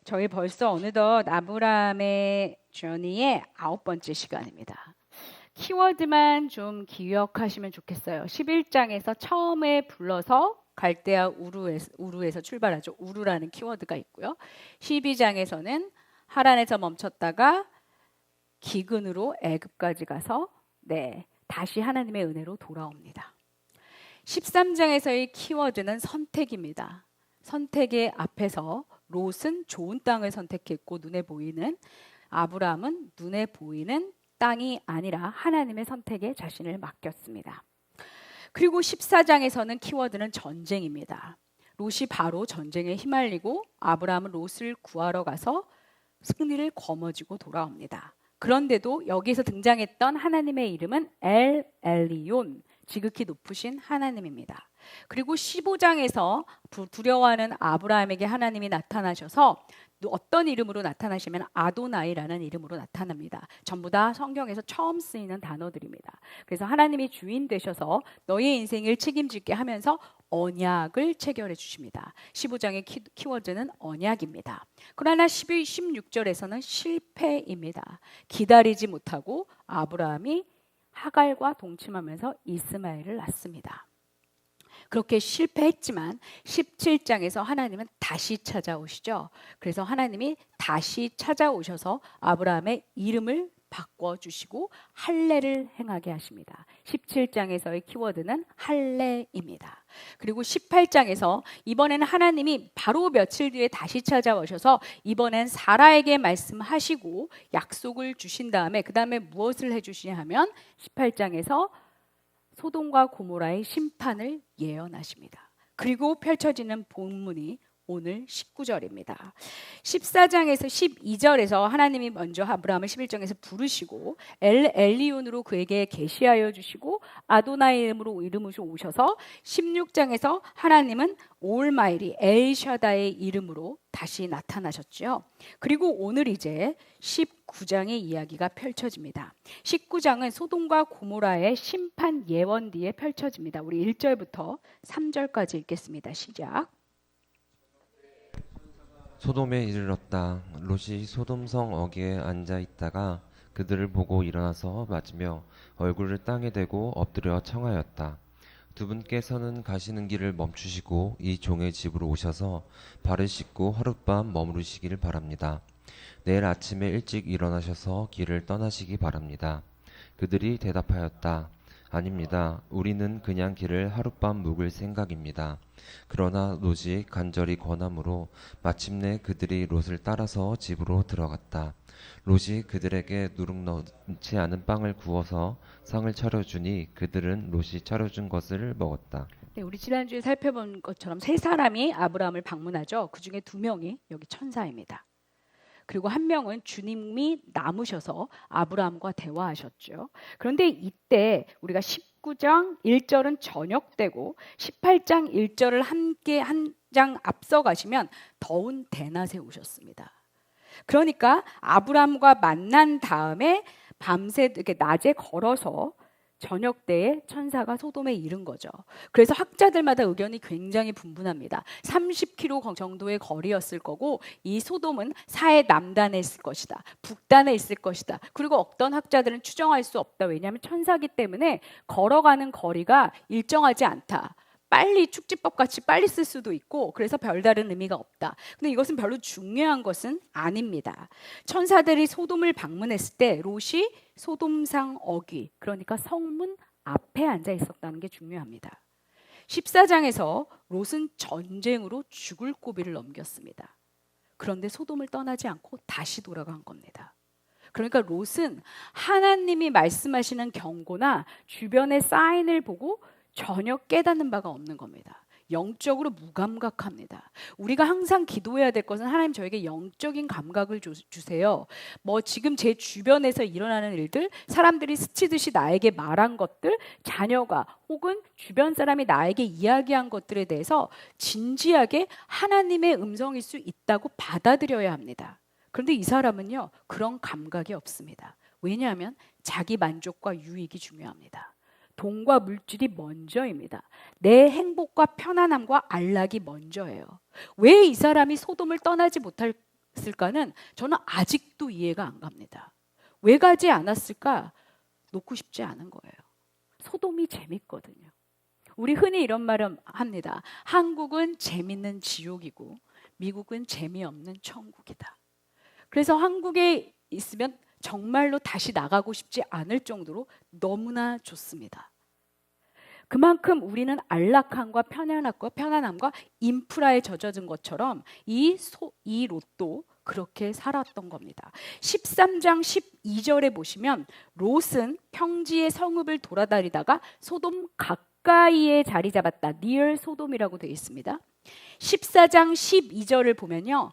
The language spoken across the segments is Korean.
저희 벌써 어느덧 아브라함의 저니의 9번째 시간입니다. 키워드만 좀 기억하시면 좋겠어요. 11장에서 처음에 불러서 갈대아 우루에서 출발하죠. 우루라는 키워드가 있고요. 12장에서는 하란에서 멈췄다가 기근으로 애굽까지 가서 다시 하나님의 은혜로 돌아옵니다. 13장에서의 키워드는 선택입니다. 선택의 앞에서 롯은 좋은 땅을 선택했고 눈에 보이는 아브라함은 눈에 보이는 땅이 아니라 하나님의 선택에 자신을 맡겼습니다. 그리고 14장에서는 키워드는 전쟁입니다. 롯이 바로 전쟁에 휘말리고 아브라함은 롯을 구하러 가서 승리를 거머쥐고 돌아옵니다. 그런데도 여기서 등장했던 하나님의 이름은 엘 엘리온, 지극히 높으신 하나님입니다. 그리고 15장에서 두려워하는 아브라함에게 하나님이 나타나셔서 어떤 이름으로 나타나시면 아도나이라는 이름으로 나타납니다. 전부 다 성경에서 처음 쓰이는 단어들입니다. 그래서 하나님이 주인 되셔서 너의 인생을 책임질게 하면서 언약을 체결해 주십니다. 15장의 키워드는 언약입니다. 그러나 16절에서는 실패입니다. 기다리지 못하고 아브라함이 하갈과 동침하면서 이스마엘을 낳습니다. 그렇게 실패했지만 17장에서 하나님은 다시 찾아오시죠. 그래서 하나님이 다시 찾아오셔서 아브라함의 이름을 바꿔주시고 할례를 행하게 하십니다. 17장에서의 키워드는 할례입니다. 그리고 18장에서 이번에는 하나님이 바로 며칠 뒤에 다시 찾아오셔서 이번엔 사라에게 말씀하시고 약속을 주신 다음에 그 다음에 무엇을 해주시냐 하면 18장에서 소돔과 고모라의 심판을 예언하십니다. 그리고 펼쳐지는 본문이 오늘 19절입니다. 14장에서 12절에서 하나님이 먼저 아브라함을 11장에서 부르시고 엘리온으로 그에게 계시하여 주시고 아도나이 이름으로 이름을 오셔서 16장에서 하나님은 올마이리 엘샤다의 이름으로 다시 나타나셨죠. 그리고 오늘 이제 19장의 이야기가 펼쳐집니다. 19장은 소돔과 고모라의 심판 예언 뒤에 펼쳐집니다. 우리 1절부터 3절까지 읽겠습니다. 시작. 소돔에 이르렀다. 롯이 소돔성 어귀에 앉아 있다가 그들을 보고 일어나서 맞으며 얼굴을 땅에 대고 엎드려 청하였다. 두 분께서는 가시는 길을 멈추시고 이 종의 집으로 오셔서 발을 씻고 하룻밤 머무르시기를 바랍니다. 내일 아침에 일찍 일어나셔서 길을 떠나시기 바랍니다. 그들이 대답하였다. 아닙니다. 우리는 그냥 길을 하룻밤 묵을 생각입니다. 그러나 롯이 간절히 권함으로 마침내 그들이 롯을 따라서 집으로 들어갔다. 롯이 그들에게 누룩넣지 않은 빵을 구워서 상을 차려주니 그들은 롯이 차려준 것을 먹었다. 우리 지난주에 살펴본 것처럼 세 사람이 아브라함을 방문하죠. 그 중에 2명이 여기 천사입니다. 그리고 한 명은 주님이 남으셔서 아브라함과 대화하셨죠. 그런데 이때 우리가 19장 1절은 저녁 때고 18장 1절을 함께 한 장 앞서 가시면 더운 대낮에 오셨습니다. 그러니까 아브라함과 만난 다음에 밤새 이렇게 낮에 걸어서 저녁 때에 천사가 소돔에 이른 거죠. 그래서 학자들마다 의견이 굉장히 분분합니다. 30km 정도의 거리였을 거고 이 소돔은 사해 남단에 있을 것이다. 북단에 있을 것이다. 그리고 어떤 학자들은 추정할 수 없다. 왜냐하면 천사기 때문에 걸어가는 거리가 일정하지 않다. 빨리 축지법 같이 빨리 쓸 수도 있고 그래서 별다른 의미가 없다. 근데 이것은 별로 중요한 것은 아닙니다. 천사들이 소돔을 방문했을 때 롯이 소돔상 어귀, 그러니까 성문 앞에 앉아 있었다는 게 중요합니다. 14장에서 롯은 전쟁으로 죽을 고비를 넘겼습니다. 그런데 소돔을 떠나지 않고 다시 돌아간 겁니다. 그러니까 롯은 하나님이 말씀하시는 경고나 주변의 사인을 보고 전혀 깨닫는 바가 없는 겁니다. 영적으로 무감각합니다. 우리가 항상 기도해야 될 것은 하나님 저에게 영적인 감각을 주세요. 지금 제 주변에서 일어나는 일들, 사람들이 스치듯이 나에게 말한 것들, 자녀가 혹은 주변 사람이 나에게 이야기한 것들에 대해서 진지하게 하나님의 음성일 수 있다고 받아들여야 합니다. 그런데 이 사람은요, 그런 감각이 없습니다. 왜냐하면 자기 만족과 유익이 중요합니다. 돈과 물질이 먼저입니다. 내 행복과 편안함과 안락이 먼저예요. 왜 이 사람이 소돔을 떠나지 못할 않았을까는 저는 아직도 이해가 안 갑니다. 왜 가지 않았을까? 놓고 싶지 않은 거예요. 소돔이 재밌거든요. 우리 흔히 이런 말을 합니다. 한국은 재밌는 지옥이고 미국은 재미없는 천국이다. 그래서 한국에 있으면 정말로 다시 나가고 싶지 않을 정도로 너무나 좋습니다. 그만큼 우리는 안락함과 편안함과 인프라에 젖어든 것처럼 이 롯도 그렇게 살았던 겁니다. 13장 12절에 보시면 롯은 평지의 성읍을 돌아다니다가 소돔 가까이에 자리 잡았다. near 소돔이라고 되어 있습니다. 14장 12절을 보면요.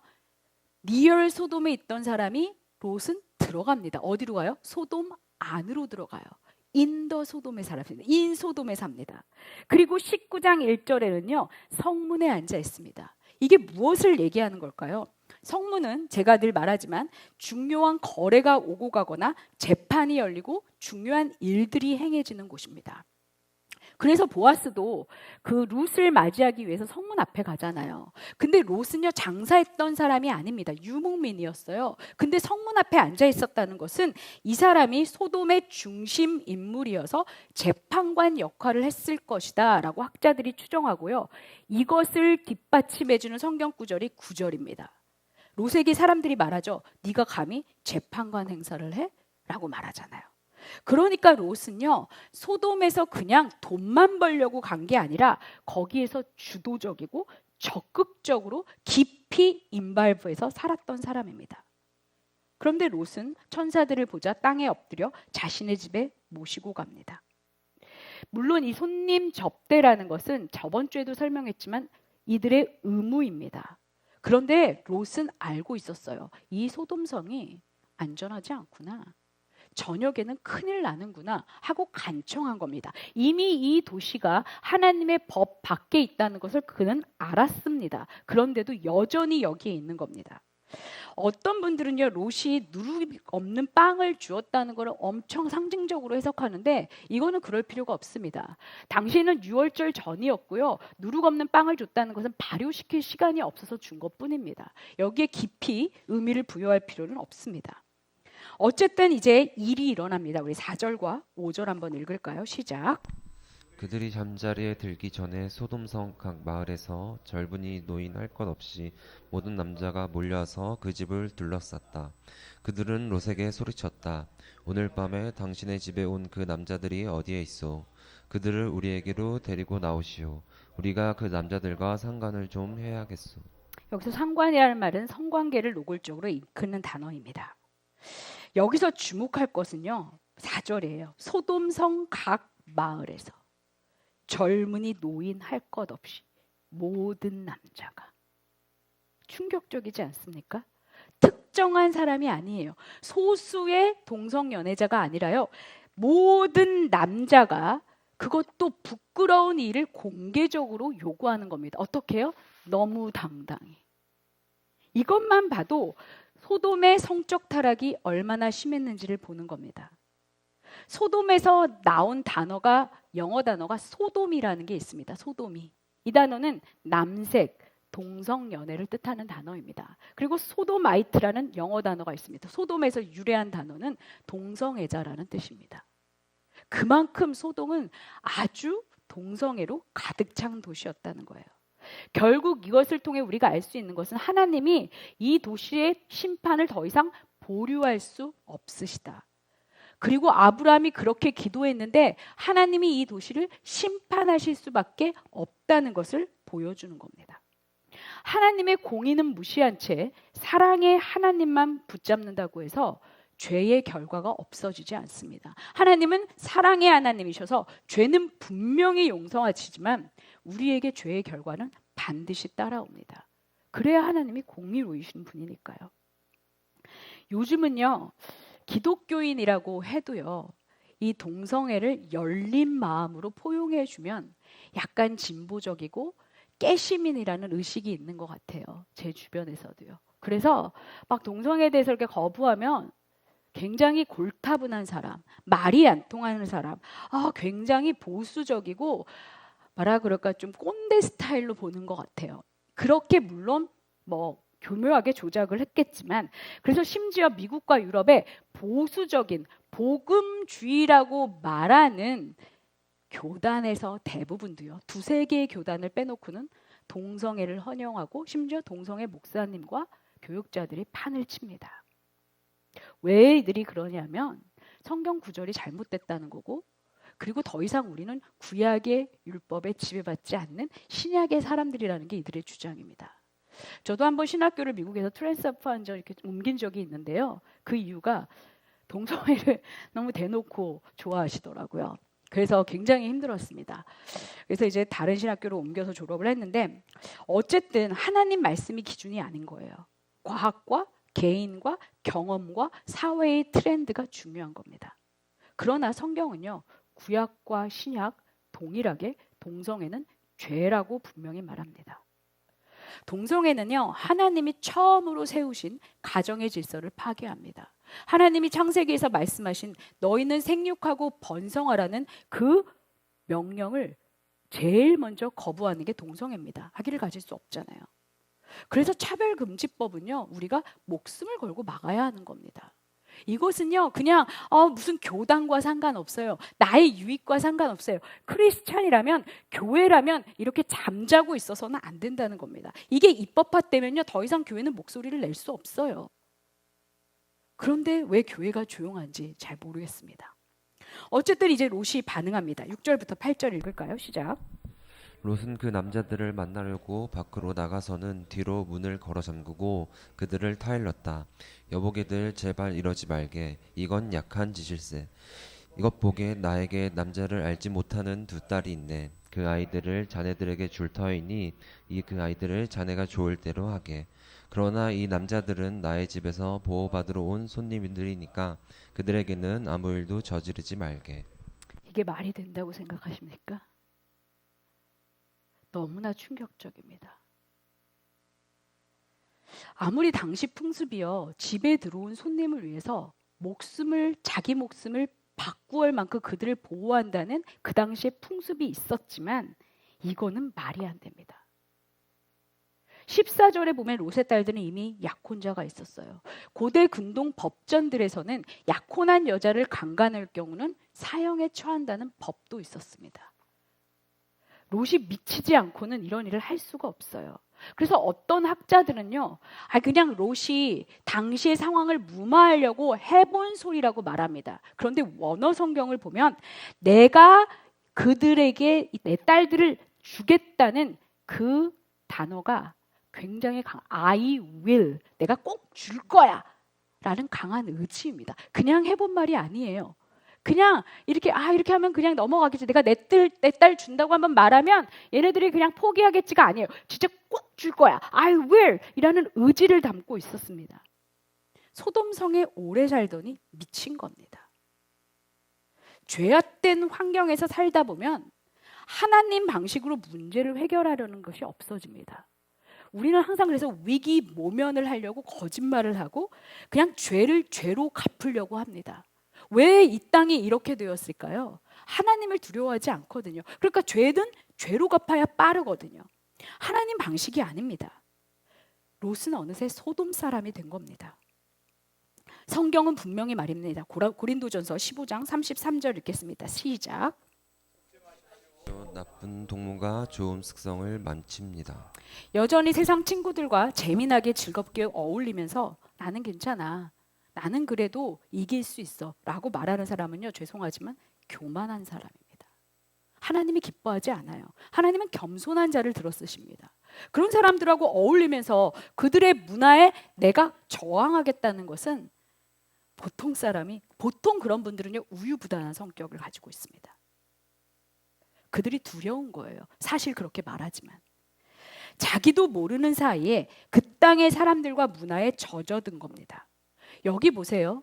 near 소돔에 있던 사람이 롯은 들어갑니다. 어디로 가요? 소돔 안으로 들어가요. 인더 소돔에 살았습니다. 인 소돔에 삽니다. 그리고 19장 1절에는요. 성문에 앉아 있습니다. 이게 무엇을 얘기하는 걸까요? 성문은 제가 늘 말하지만 중요한 거래가 오고 가거나 재판이 열리고 중요한 일들이 행해지는 곳입니다. 그래서 보아스도 그 룻을 맞이하기 위해서 성문 앞에 가잖아요. 근데 롯은요 장사했던 사람이 아닙니다. 유목민이었어요. 근데 성문 앞에 앉아 있었다는 것은 이 사람이 소돔의 중심 인물이어서 재판관 역할을 했을 것이다 라고 학자들이 추정하고요. 이것을 뒷받침해주는 성경 구절이 9절입니다. 롯에게 사람들이 말하죠. 네가 감히 재판관 행사를 해? 라고 말하잖아요. 그러니까 롯은요 소돔에서 그냥 돈만 벌려고 간 게 아니라 거기에서 주도적이고 적극적으로 깊이 인발부해서 살았던 사람입니다. 그런데 롯은 천사들을 보자 땅에 엎드려 자신의 집에 모시고 갑니다. 물론 이 손님 접대라는 것은 저번 주에도 설명했지만 이들의 의무입니다. 그런데 롯은 알고 있었어요. 이 소돔성이 안전하지 않구나. 저녁에는 큰일 나는구나 하고 간청한 겁니다. 이미 이 도시가 하나님의 법 밖에 있다는 것을 그는 알았습니다. 그런데도 여전히 여기에 있는 겁니다. 어떤 분들은요 롯이 누룩 없는 빵을 주었다는 것을 엄청 상징적으로 해석하는데 이거는 그럴 필요가 없습니다. 당시에는 유월절 전이었고요. 누룩 없는 빵을 줬다는 것은 발효시킬 시간이 없어서 준 것뿐입니다. 여기에 깊이 의미를 부여할 필요는 없습니다. 어쨌든 이제 일이 일어납니다. 우리 4절과 5절 한번 읽을까요? 시작. 그들이 잠자리에 들기 전에 소돔성 각 마을에서 젊은이 노인 할 것 없이 모든 남자가 몰려와서 그 집을 둘러쌌다. 그들은 롯에게 소리쳤다. 오늘 밤에 당신의 집에 온 그 남자들이 어디에 있소? 그들을 우리에게로 데리고 나오시오. 우리가 그 남자들과 상관을 좀 해야겠소. 여기서 상관이라는 말은 성관계를 노골적으로 이끄는 단어입니다. 여기서 주목할 것은요. 4절이에요. 소돔성 각 마을에서 젊은이 노인 할 것 없이 모든 남자가. 충격적이지 않습니까? 특정한 사람이 아니에요. 소수의 동성연애자가 아니라요. 모든 남자가 그것도 부끄러운 일을 공개적으로 요구하는 겁니다. 어떻게 해요? 너무 당당히. 이것만 봐도 소돔의 성적 타락이 얼마나 심했는지를 보는 겁니다. 소돔에서 나온 단어가 영어 단어가 소돔이라는 게 있습니다. 소돔이. 이 단어는 남색, 동성연애를 뜻하는 단어입니다. 그리고 소도마이트라는 영어 단어가 있습니다. 소돔에서 유래한 단어는 동성애자라는 뜻입니다. 그만큼 소돔은 아주 동성애로 가득 찬 도시였다는 거예요. 결국 이것을 통해 우리가 알 수 있는 것은 하나님이 이 도시의 심판을 더 이상 보류할 수 없으시다. 그리고 아브라함이 그렇게 기도했는데 하나님이 이 도시를 심판하실 수밖에 없다는 것을 보여주는 겁니다. 하나님의 공의는 무시한 채 사랑의 하나님만 붙잡는다고 해서 죄의 결과가 없어지지 않습니다. 하나님은 사랑의 하나님이셔서 죄는 분명히 용서하시지만 우리에게 죄의 결과는 반드시 따라옵니다. 그래야 하나님이 공의로우신 분이니까요. 요즘은요. 기독교인이라고 해도요. 이 동성애를 열린 마음으로 포용해 주면 약간 진보적이고 깨시민이라는 의식이 있는 것 같아요. 제 주변에서도요. 그래서 막 동성애에 대해서 이렇게 거부하면 굉장히 골타분한 사람, 말이 안 통하는 사람, 굉장히 보수적이고 뭐라 그럴까 좀 꼰대 스타일로 보는 것 같아요. 그렇게 물론 뭐 교묘하게 조작을 했겠지만, 그래서 심지어 미국과 유럽의 보수적인 복음주의라고 말하는 교단에서 대부분도요, 두세 개의 교단을 빼놓고는 동성애를 헌영하고 심지어 동성애 목사님과 교육자들이 판을 칩니다. 왜 이들이 그러냐면 성경 구절이 잘못됐다는 거고, 그리고 더 이상 우리는 구약의 율법에 지배받지 않는 신약의 사람들이라는 게 이들의 주장입니다. 저도 한번 신학교를 미국에서 트랜스퍼한 적 이렇게 옮긴 적이 있는데요. 그 이유가 동성애를 너무 대놓고 좋아하시더라고요. 그래서 굉장히 힘들었습니다. 그래서 이제 다른 신학교로 옮겨서 졸업을 했는데, 어쨌든 하나님 말씀이 기준이 아닌 거예요. 과학과 개인과 경험과 사회의 트렌드가 중요한 겁니다. 그러나 성경은요, 구약과 신약 동일하게 동성애는 죄라고 분명히 말합니다. 동성애는요, 하나님이 처음으로 세우신 가정의 질서를 파괴합니다. 하나님이 창세기에서 말씀하신 너희는 생육하고 번성하라는 그 명령을 제일 먼저 거부하는 게 동성애입니다. 아기를 가질 수 없잖아요. 그래서 차별금지법은요, 우리가 목숨을 걸고 막아야 하는 겁니다. 이것은요, 그냥 무슨 교단과 상관없어요. 나의 유익과 상관없어요. 크리스찬이라면, 교회라면 이렇게 잠자고 있어서는 안 된다는 겁니다. 이게 입법화되면요, 더 이상 교회는 목소리를 낼 수 없어요. 그런데 왜 교회가 조용한지 잘 모르겠습니다. 어쨌든 이제 롯이 반응합니다. 6절부터 8절 읽을까요? 시작. 롯은 그 남자들을 만나려고 밖으로 나가서는 뒤로 문을 걸어 잠그고 그들을 타일렀다. 여보게들 제발 이러지 말게. 이건 약한 짓일세. 이것 보게 나에게 남자를 알지 못하는 두 딸이 있네. 그 아이들을 자네들에게 줄 터이니 그 아이들을 자네가 좋을 대로 하게. 그러나 이 남자들은 나의 집에서 보호받으러 온 손님들이니까 그들에게는 아무 일도 저지르지 말게. 이게 말이 된다고 생각하십니까? 너무나 충격적입니다. 아무리 당시 풍습이요, 집에 들어온 손님을 위해서 자기 목숨을 바꾸할 만큼 그들을 보호한다는 그 당시의 풍습이 있었지만 이거는 말이 안 됩니다. 14절에 보면 롯의 딸들은 이미 약혼자가 있었어요. 고대 근동 법전들에서는 약혼한 여자를 강간할 경우는 사형에 처한다는 법도 있었습니다. 롯이 미치지 않고는 이런 일을 할 수가 없어요. 그래서 어떤 학자들은요, 그냥 롯이 당시의 상황을 무마하려고 해본 소리라고 말합니다. 그런데 원어 성경을 보면 내가 그들에게 내 딸들을 주겠다는 그 단어가 굉장히 I will, 내가 꼭 줄 거야 라는 강한 의지입니다. 그냥 해본 말이 아니에요. 그냥 이렇게 하면 그냥 넘어가겠지. 내가 내 딸 준다고 한번 말하면 얘네들이 그냥 포기하겠지가 아니에요. 진짜 꼭 줄 거야. I will 이라는 의지를 담고 있었습니다. 소돔성에 오래 살더니 미친 겁니다. 죄악된 환경에서 살다 보면 하나님 방식으로 문제를 해결하려는 것이 없어집니다. 우리는 항상 그래서 위기 모면을 하려고 거짓말을 하고 그냥 죄를 죄로 갚으려고 합니다. 왜 이 땅이 이렇게 되었을까요? 하나님을 두려워하지 않거든요. 그러니까 죄든 죄로 갚아야 빠르거든요. 하나님 방식이 아닙니다. 롯은 어느새 소돔 사람이 된 겁니다. 성경은 분명히 말입니다. 고린도전서 15장 33절 읽겠습니다. 시작. 나쁜 동무가 좋은 습성을 만칩니다. 여전히 세상 친구들과 재미나게 즐겁게 어울리면서 나는 괜찮아, 나는 그래도 이길 수 있어 라고 말하는 사람은요, 죄송하지만 교만한 사람입니다. 하나님이 기뻐하지 않아요. 하나님은 겸손한 자를 들어 쓰십니다. 그런 사람들하고 어울리면서 그들의 문화에 내가 저항하겠다는 것은 보통 그런 분들은요, 우유부단한 성격을 가지고 있습니다. 그들이 두려운 거예요. 사실 그렇게 말하지만 자기도 모르는 사이에 그 땅의 사람들과 문화에 젖어든 겁니다. 여기 보세요.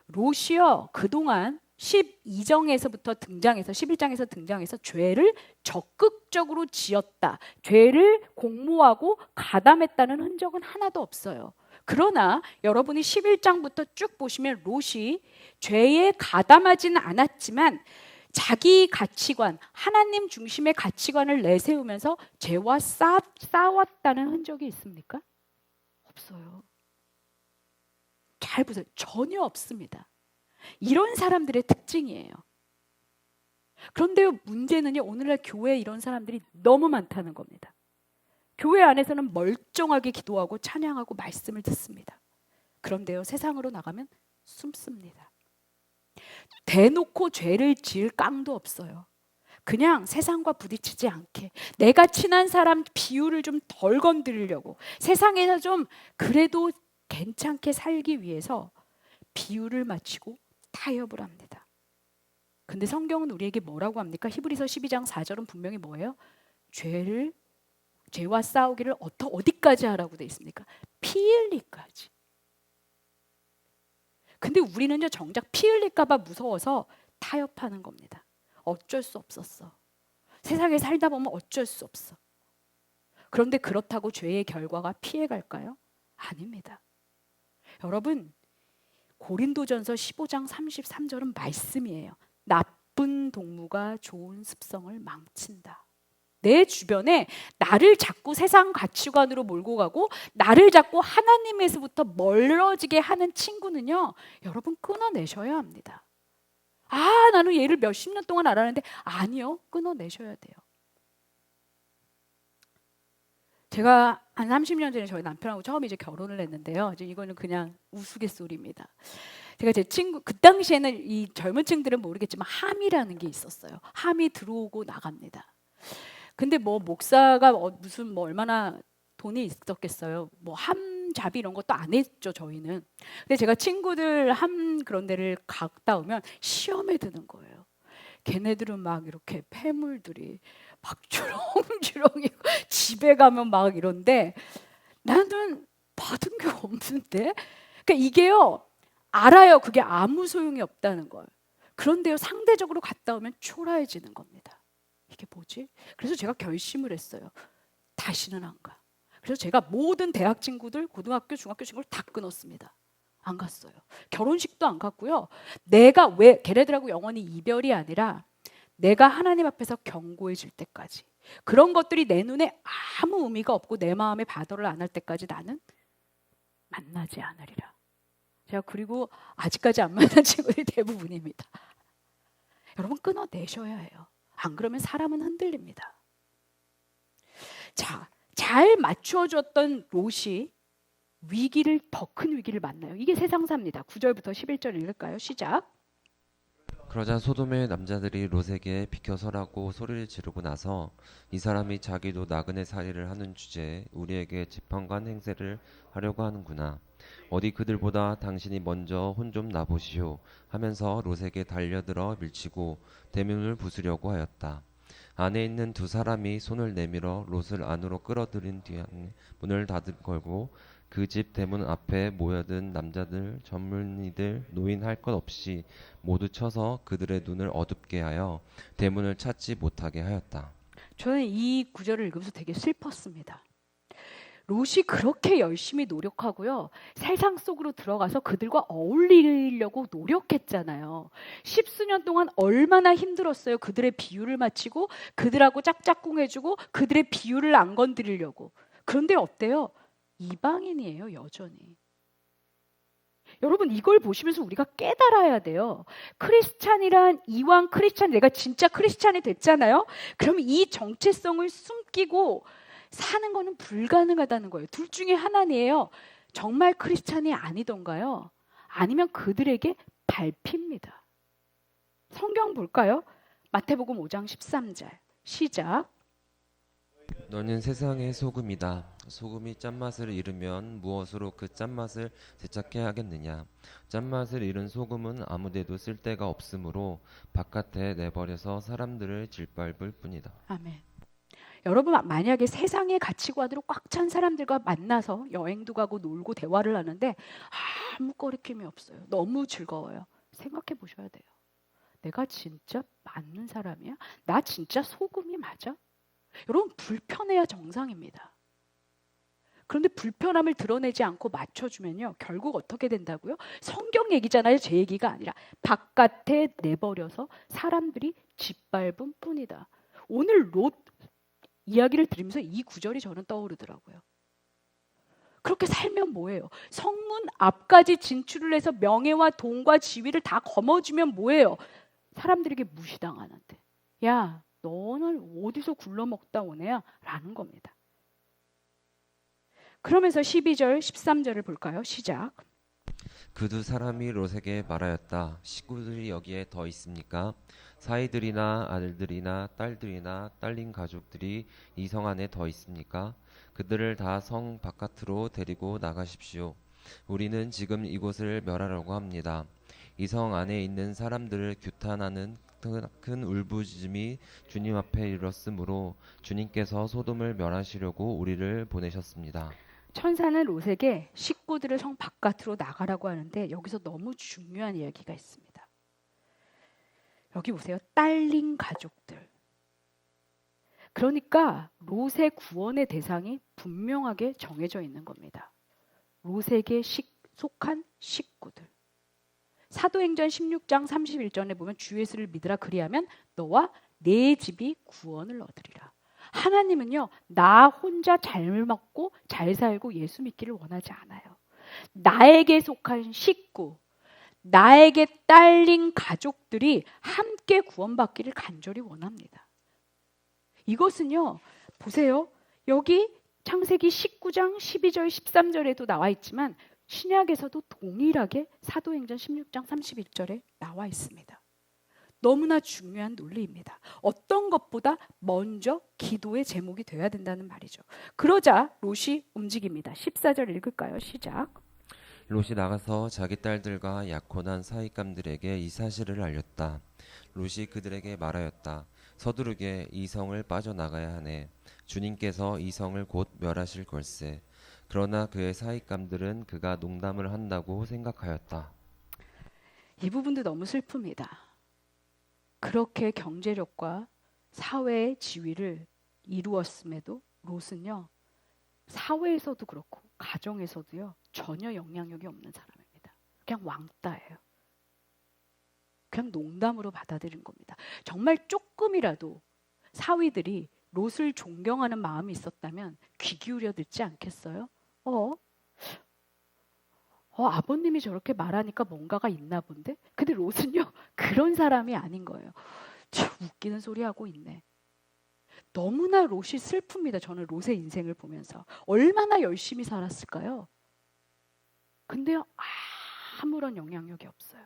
롯이요, 그동안 12장에서부터 등장해서 11장에서 등장해서 죄를 적극적으로 지었다, 죄를 공모하고 가담했다는 흔적은 하나도 없어요. 그러나 여러분이 11장부터 쭉 보시면 롯이 죄에 가담하지는 않았지만 자기 가치관, 하나님 중심의 가치관을 내세우면서 죄와 싸웠다는 흔적이 있습니까? 없어요. 잘 보세요. 전혀 없습니다. 이런 사람들의 특징이에요. 그런데 문제는요, 오늘날 교회에 이런 사람들이 너무 많다는 겁니다. 교회 안에서는 멀쩡하게 기도하고 찬양하고 말씀을 듣습니다. 그런데요, 세상으로 나가면 숨습니다. 대놓고 죄를 지을 깡도 없어요. 그냥 세상과 부딪히지 않게 내가 친한 사람 비율을 좀 덜 건드리려고, 세상에서 좀 그래도 괜찮게 살기 위해서 비율을 맞추고 타협을 합니다. 근데 성경은 우리에게 뭐라고 합니까? 히브리서 12장 4절은 분명히 뭐예요? 죄와 싸우기를 어디까지 하라고 돼 있습니까? 피 흘리까지. 근데 우리는요, 정작 피 흘릴까 봐 무서워서 타협하는 겁니다. 어쩔 수 없었어. 세상에 살다 보면 어쩔 수 없어. 그런데 그렇다고 죄의 결과가 피해갈까요? 아닙니다. 여러분, 고린도전서 15장 33절은 말씀이에요. 나쁜 동무가 좋은 습성을 망친다. 내 주변에 나를 자꾸 세상 가치관으로 몰고 가고 나를 자꾸 하나님에서부터 멀어지게 하는 친구는요, 여러분 끊어내셔야 합니다. 아, 나는 얘를 몇십 년 동안 알았는데, 아니요, 끊어내셔야 돼요. 제가 한 30년 전에 저희 남편하고 처음 이제 결혼을 했는데요. 이제 이거는 그냥 우스갯소리입니다. 제가 제 친구, 그 당시에는 이 젊은 층들은 모르겠지만 함이라는 게 있었어요. 함이 들어오고 나갑니다. 근데 뭐 목사가 무슨 뭐 얼마나 돈이 있었겠어요. 뭐 함잡이 이런 것도 안 했죠, 저희는. 근데 제가 친구들 함 그런 데를 갔다 오면 시험에 드는 거예요. 걔네들은 막 이렇게 폐물들이 막 주렁주렁이고 집에 가면 막 이런데 나는 받은 게 없는데. 그러니까 이게요, 알아요. 그게 아무 소용이 없다는 걸. 그런데요, 상대적으로 갔다 오면 초라해지는 겁니다. 이게 뭐지? 그래서 제가 결심을 했어요. 다시는 안 가. 그래서 제가 모든 대학 친구들, 고등학교, 중학교 친구를 다 끊었습니다. 안 갔어요. 결혼식도 안 갔고요. 내가 왜 걔네들하고 영원히 이별이 아니라 내가 하나님 앞에서 견고해질 때까지, 그런 것들이 내 눈에 아무 의미가 없고 내 마음에 바더를 안 할 때까지 나는 만나지 않으리라. 제가 그리고 아직까지 안 만난 친구들이 대부분입니다. 여러분, 끊어내셔야 해요. 안 그러면 사람은 흔들립니다. 자, 잘 맞춰줬던 롯이 더 큰 위기를 만나요. 이게 세상사입니다. 9절부터 11절 읽을까요? 시작. 그러자 소돔의 남자들이 롯에게 비켜서라고 소리를 지르고 나서 이 사람이 자기도 나그네 살이를 하는 주제에 우리에게 지팡관 행세를 하려고 하는구나. 어디 그들보다 당신이 먼저 혼 좀 나보시오 하면서 롯에게 달려들어 밀치고 대문을 부수려고 하였다. 안에 있는 두 사람이 손을 내밀어 롯을 안으로 끌어들인 뒤에 문을 걸고 그 집 대문 앞에 모여든 남자들, 젊은이들, 노인 할 것 없이 모두 쳐서 그들의 눈을 어둡게 하여 대문을 찾지 못하게 하였다. 저는 이 구절을 읽으면서 되게 슬펐습니다. 롯이 그렇게 열심히 노력하고요, 세상 속으로 들어가서 그들과 어울리려고 노력했잖아요. 십수년 동안 얼마나 힘들었어요. 그들의 비율을 맞추고 그들하고 짝짝꿍해주고 그들의 비율을 안 건드리려고. 그런데 어때요? 이방인이에요, 여전히. 여러분, 이걸 보시면서 우리가 깨달아야 돼요. 크리스찬이란, 이왕 크리스찬, 내가 진짜 크리스찬이 됐잖아요. 그럼 이 정체성을 숨기고 사는 거는 불가능하다는 거예요. 둘 중에 하나니에요. 정말 크리스찬이 아니던가요? 아니면 그들에게 밟힙니다. 성경 볼까요? 마태복음 5장 13절 시작. 너는 세상의 소금이다. 소금이 짠맛을 잃으면 무엇으로 그 짠맛을 되찾게 하겠느냐. 짠맛을 잃은 소금은 아무데도 쓸데가 없으므로 바깥에 내버려서 사람들을 질밟을 뿐이다. 아멘. 여러분, 만약에 세상의 가치관으로 꽉 찬 사람들과 만나서 여행도 가고 놀고 대화를 하는데 아무 거리낌이 없어요. 너무 즐거워요. 생각해 보셔야 돼요. 내가 진짜 맞는 사람이야? 나 진짜 소금이 맞아? 여러분, 불편해야 정상입니다. 그런데 불편함을 드러내지 않고 맞춰주면요, 결국 어떻게 된다고요? 성경 얘기잖아요. 제 얘기가 아니라. 바깥에 내버려서 사람들이 짓밟은 뿐이다. 오늘 롯 이야기를 들으면서 이 구절이 저는 떠오르더라고요. 그렇게 살면 뭐예요? 성문 앞까지 진출을 해서 명예와 돈과 지위를 다 거머쥐면 뭐예요? 사람들에게 무시당하는데. 야, 너는 어디서 굴러먹다 오네야? 라는 겁니다. 그러면서 12절, 13절을 볼까요? 시작. 그 두 사람이 롯에게 말하였다. 식구들이 여기에 더 있습니까? 사이들이나 아들들이나 딸들이나 딸린 가족들이 이 성 안에 더 있습니까? 그들을 다 성 바깥으로 데리고 나가십시오. 우리는 지금 이곳을 멸하려고 합니다. 이 성 안에 있는 사람들을 규탄하는 큰 울부짖음이 주님 앞에 이르렀으므로 주님께서 소돔을 멸하시려고 우리를 보내셨습니다. 천사는 롯에게 식구들을 성 바깥으로 나가라고 하는데 여기서 너무 중요한 이야기가 있습니다. 여기 보세요. 딸린 가족들. 그러니까 롯의 구원의 대상이 분명하게 정해져 있는 겁니다. 롯에게 속한 식구들. 사도행전 16장 31절에 보면 주 예수를 믿으라 그리하면 너와 내 집이 구원을 얻으리라. 하나님은요, 나 혼자 잘 먹고 잘 살고 예수 믿기를 원하지 않아요. 나에게 속한 식구, 나에게 딸린 가족들이 함께 구원받기를 간절히 원합니다. 이것은요, 보세요. 여기 창세기 19장 12절 13절에도 나와 있지만 신약에서도 동일하게 사도행전 16장 31절에 나와 있습니다. 너무나 중요한 논리입니다. 어떤 것보다 먼저 기도의 제목이 돼야 된다는 말이죠. 그러자 롯이 움직입니다. 14절 읽을까요? 시작. 롯이 나가서 자기 딸들과 약혼한 사익감들에게 이 사실을 알렸다. 롯이 그들에게 말하였다. 서두르게 이 성을 빠져나가야 하네. 주님께서 이 성을 곧 멸하실 걸세. 그러나 그의 사익감들은 그가 농담을 한다고 생각하였다. 이 부분도 너무 슬픕니다. 그렇게 경제력과 사회의 지위를 이루었음에도 롯은요, 사회에서도 그렇고 가정에서도요, 전혀 영향력이 없는 사람입니다. 그냥 왕따예요. 그냥 농담으로 받아들인 겁니다. 정말 조금이라도 사위들이 롯을 존경하는 마음이 있었다면 귀 기울여 듣지 않겠어요? 아버님이 저렇게 말하니까 뭔가가 있나 본데? 근데 롯은요, 그런 사람이 아닌 거예요. 참 웃기는 소리 하고 있네. 너무나 롯이 슬픕니다. 저는 롯의 인생을 보면서. 얼마나 열심히 살았을까요? 근데요, 아무런 영향력이 없어요.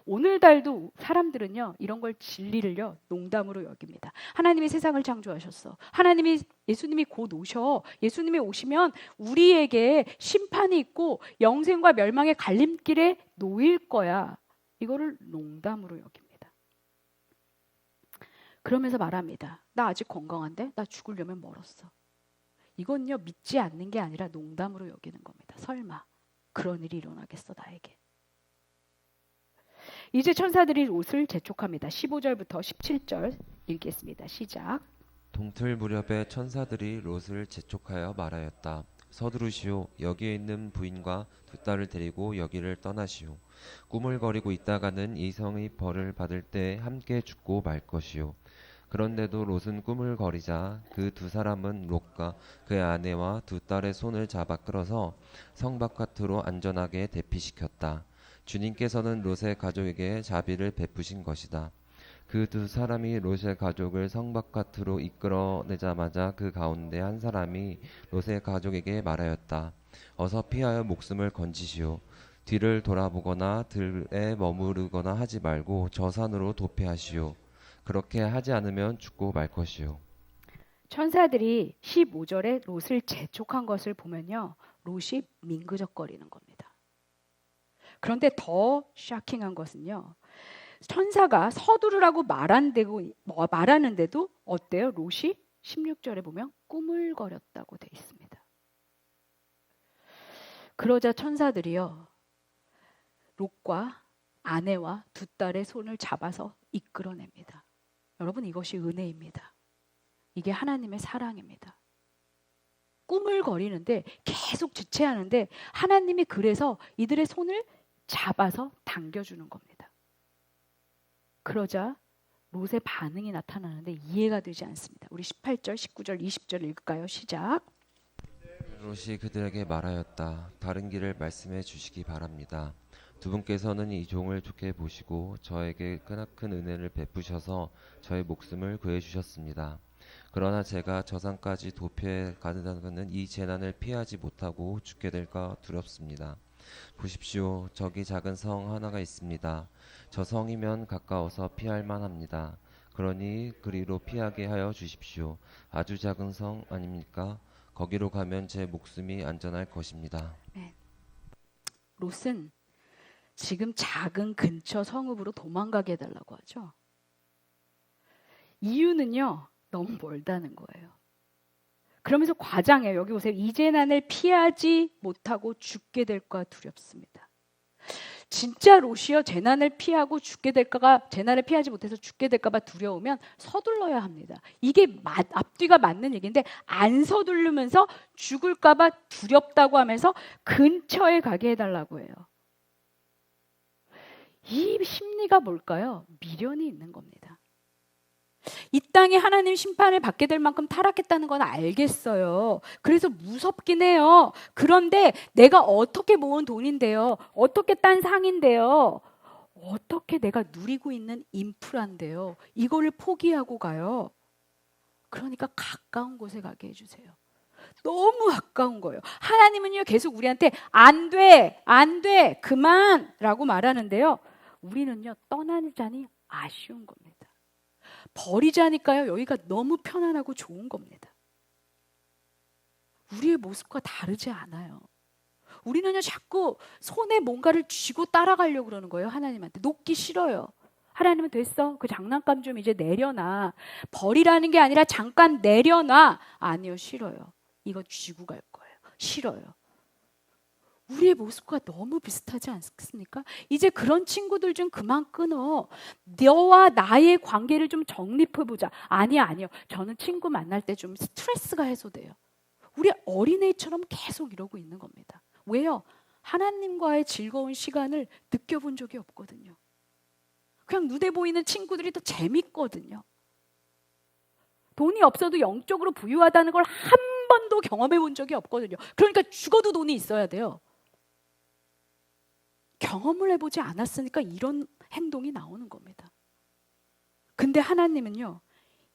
오늘날도 사람들은요, 이런 걸 진리를요, 농담으로 여깁니다. 하나님이 세상을 창조하셨어. 예수님이 곧 오셔. 예수님이 오시면 우리에게 심판이 있고 영생과 멸망의 갈림길에 놓일 거야. 이거를 농담으로 여깁니다. 그러면서 말합니다. 나 아직 건강한데? 나 죽으려면 멀었어. 이건요, 믿지 않는 게 아니라 농담으로 여기는 겁니다. 설마 그런 일이 일어나겠어, 나에게. 이제 천사들이 롯을 재촉합니다. 15절부터 17절 읽겠습니다. 시작. 동틀 무렵에 천사들이 롯을 재촉하여 말하였다. 서두르시오. 여기에 있는 부인과 두 딸을 데리고 여기를 떠나시오. 꾸물거리고 있다가는 이 성이 벌을 받을 때 함께 죽고 말 것이오. 그런데도 롯은 꾸물거리자 그 두 사람은 롯과 그의 아내와 두 딸의 손을 잡아 끌어서 성 바깥으로 안전하게 대피시켰다. 주님께서는 롯의 가족에게 자비를 베푸신 것이다. 그 두 사람이 롯의 가족을 성 바깥으로 이끌어내자마자 그 가운데 한 사람이 롯의 가족에게 말하였다. 어서 피하여 목숨을 건지시오. 뒤를 돌아보거나 들에 머무르거나 하지 말고 저 산으로 도피하시오. 그렇게 하지 않으면 죽고 말 것이오. 천사들이 15절에 롯을 재촉한 것을 보면요, 롯이 민그적거리는 겁니다. 그런데 더 쇼킹한 것은요, 천사가 서두르라고 말하는데도 어때요? 롯이 16절에 보면 꾸물거렸다고 돼 있습니다. 그러자 천사들이요, 롯과 아내와 두 딸의 손을 잡아서 이끌어냅니다. 여러분, 이것이 은혜입니다. 이게 하나님의 사랑입니다. 꾸물거리는데 계속 주체하는데 하나님이 그래서 이들의 손을 잡아서 당겨주는 겁니다. 그러자 롯의 반응이 나타나는데 이해가 되지 않습니다. 우리 18절, 19절, 20절 읽을까요? 시작. 롯이 그들에게 말하였다. 다른 길을 말씀해 주시기 바랍니다. 두 분께서는 이 종을 좋게 보시고 저에게 크나큰 은혜를 베푸셔서 저의 목숨을 구해 주셨습니다. 그러나 제가 저 산까지 도피해 가는 이 재난을 피하지 못하고 죽게 될까 두렵습니다. 보십시오. 저기 작은 성 하나가 있습니다. 저 성이면 가까워서 피할 만합니다. 그러니 그리로 피하게 하여 주십시오. 아주 작은 성 아닙니까? 거기로 가면 제 목숨이 안전할 것입니다. 네. 롯은 지금 작은 근처 성읍으로 도망가게 해달라고 하죠. 이유는요, 너무 멀다는 거예요. 그러면서 과장해요. 여기 보세요. 이 재난을 피하지 못하고 죽게 될까 두렵습니다. 진짜 롯이요, 재난을 피하지 못해서 죽게 될까봐 두려우면 서둘러야 합니다. 이게 앞뒤가 맞는 얘기인데 안 서두르면서 죽을까봐 두렵다고 하면서 근처에 가게 해달라고 해요. 이 심리가 뭘까요? 미련이 있는 겁니다. 이 땅에 하나님 심판을 받게 될 만큼 타락했다는 건 알겠어요. 그래서 무섭긴 해요. 그런데 내가 어떻게 모은 돈인데요. 어떻게 딴 상인데요. 어떻게 내가 누리고 있는 인프라인데요. 이거를 포기하고 가요. 그러니까 가까운 곳에 가게 해주세요. 너무 가까운 거예요. 하나님은요, 계속 우리한테 안 돼, 안 돼, 그만 라고 말하는데요. 우리는요, 떠나자니 아쉬운 겁니다. 버리자니까요, 여기가 너무 편안하고 좋은 겁니다. 우리의 모습과 다르지 않아요. 우리는요, 자꾸 손에 뭔가를 쥐고 따라가려고 그러는 거예요. 하나님한테. 놓기 싫어요. 하나님은 됐어. 그 장난감 좀 이제 내려놔. 버리라는 게 아니라 잠깐 내려놔. 아니요, 싫어요. 이거 쥐고 갈 거예요. 싫어요. 우리의 모습과 너무 비슷하지 않습니까? 이제 그런 친구들 좀 그만 끊어. 너와 나의 관계를 좀 정립해보자. 아니요. 저는 친구 만날 때 좀 스트레스가 해소돼요. 우리 어린애처럼 계속 이러고 있는 겁니다. 왜요? 하나님과의 즐거운 시간을 느껴본 적이 없거든요. 그냥 눈에 보이는 친구들이 더 재밌거든요. 돈이 없어도 영적으로 부유하다는 걸 한 번도 경험해 본 적이 없거든요. 그러니까 죽어도 돈이 있어야 돼요. 경험을 해보지 않았으니까 이런 행동이 나오는 겁니다. 근데 하나님은요,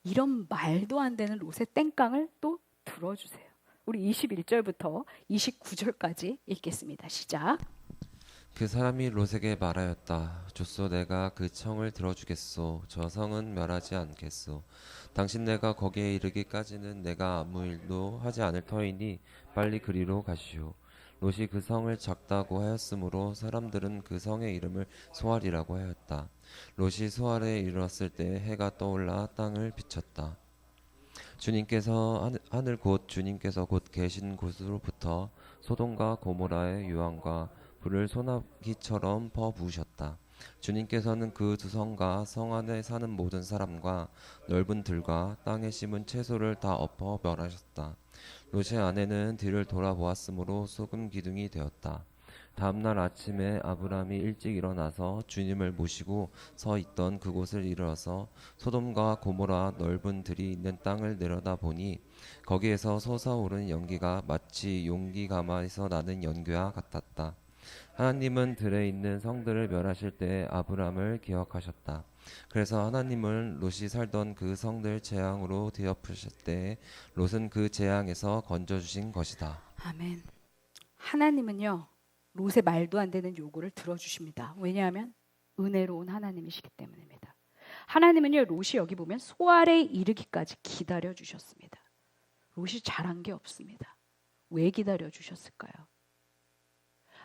이런 말도 안 되는 롯의 땡깡을 또 들어주세요. 우리 21절부터 29절까지 읽겠습니다. 시작. 그 사람이 롯에게 말하였다. 좋소, 내가 그 청을 들어주겠소. 저 성은 멸하지 않겠소. 당신 내가 거기에 이르기까지는 내가 아무 일도 하지 않을 터이니 빨리 그리로 가시오. 롯이 그 성을 작다고 하였으므로 사람들은 그 성의 이름을 소알이라고 하였다. 롯이 소알에 이르렀을 때 해가 떠올라 땅을 비췄다. 주님께서 하늘 곧 주님께서 곧 계신 곳으로부터 소돔과 고모라의 유황과 불을 소나기처럼 퍼부으셨다. 주님께서는 그 두 성과 성 안에 사는 모든 사람과 넓은 들과 땅에 심은 채소를 다 엎어 멸하셨다. 롯의 아내는 뒤를 돌아보았으므로 소금 기둥이 되었다. 다음날 아침에 아브람이 일찍 일어나서 주님을 모시고 서 있던 그곳을 이르러서 소돔과 고모라 넓은 들이 있는 땅을 내려다보니 거기에서 솟아오른 연기가 마치 용기 가마에서 나는 연기와 같았다. 하나님은 들에 있는 성들을 멸하실 때 아브람을 기억하셨다. 그래서 하나님은 롯이 살던 그 성들 재앙으로 뒤엎으실 때 롯은 그 재앙에서 건져주신 것이다. 아멘. 하나님은요, 롯의 말도 안 되는 요구를 들어주십니다. 왜냐하면 은혜로운 하나님이시기 때문입니다. 하나님은요, 롯이 여기 보면 소알에 이르기까지 기다려 주셨습니다. 롯이 잘한 게 없습니다. 왜 기다려 주셨을까요?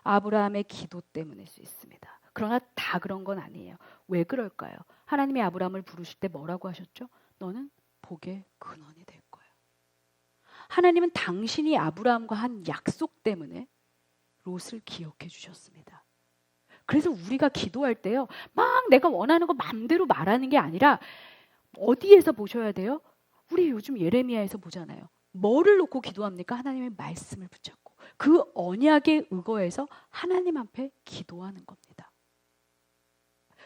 아브라함의 기도 때문일 수 있습니다. 그러나 다 그런 건 아니에요. 왜 그럴까요? 하나님이 아브라함을 부르실 때 뭐라고 하셨죠? 너는 복의 근원이 될 거야. 하나님은 당신이 아브라함과 한 약속 때문에 롯을 기억해 주셨습니다. 그래서 우리가 기도할 때요, 막 내가 원하는 거 마음대로 말하는 게 아니라 어디에서 보셔야 돼요? 우리 요즘 예레미야에서 보잖아요. 뭐를 놓고 기도합니까? 하나님의 말씀을 붙잡고 그 언약에 의거해서 하나님 앞에 기도하는 겁니다.